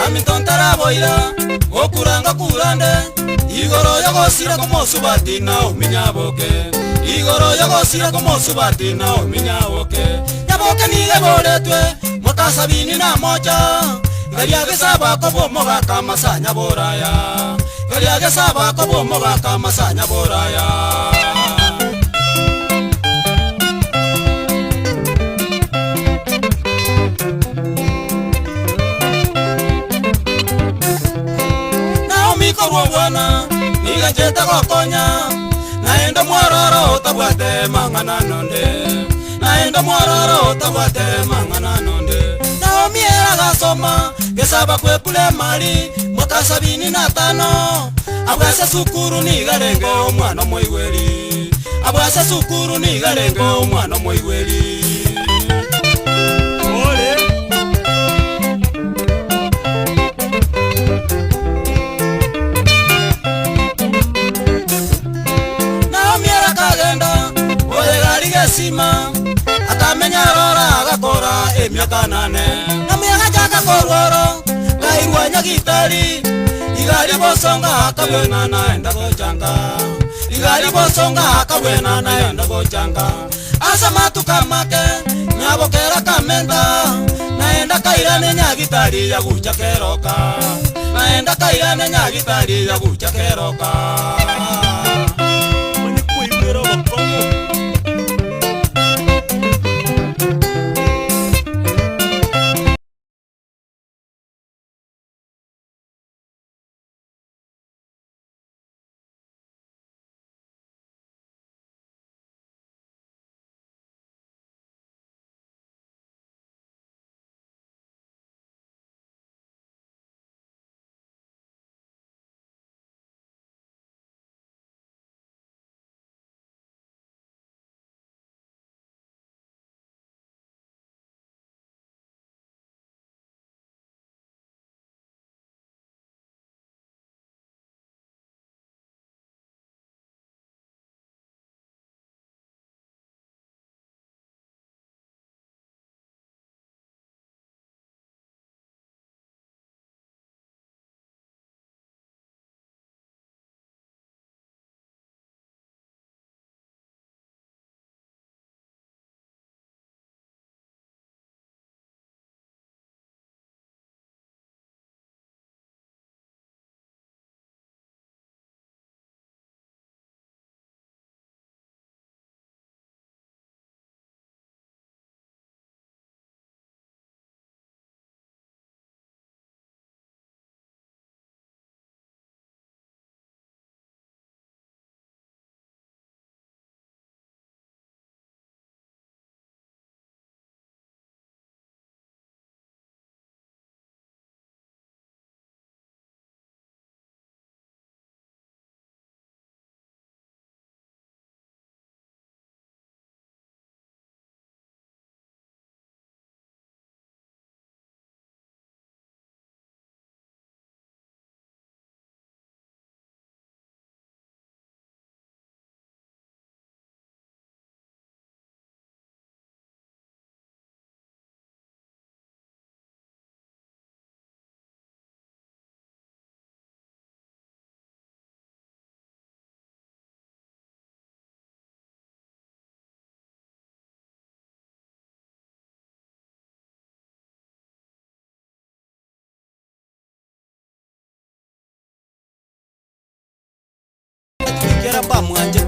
Amitontara boira okuranga kurande igoro yagosira komosubati na uminyaboke igoro yagosira komosubati na uminyaboke yaboke niye boretwe motasabini na moja gariage saba kobomo gaka masanya boraya gariage saba kobomo gaka masanya boraya Wana niga jeta kokonya naenda mwaroro tabwate mangana nonde naenda mwaroro tabwate mangana nonde Naomi era gasoma gesaba kwepule mali mwaka 75 abwase sukuru niga lenge omwana moiweli abwase sukuru niga lenge omwana moiweli Sima akamenya rora agakora emyaka 8 na miaka jaka kororo kairwa nyagitari igari bosonga akabwena naenda gochanga igari bosonga akabwena naenda gochanga asa matuka make nyabokera kamenda naenda kairane nyagitari ya guchakeroka naenda kairane nyagitari ya guchakeroka mani kuibero bakongo Kera ba mwanje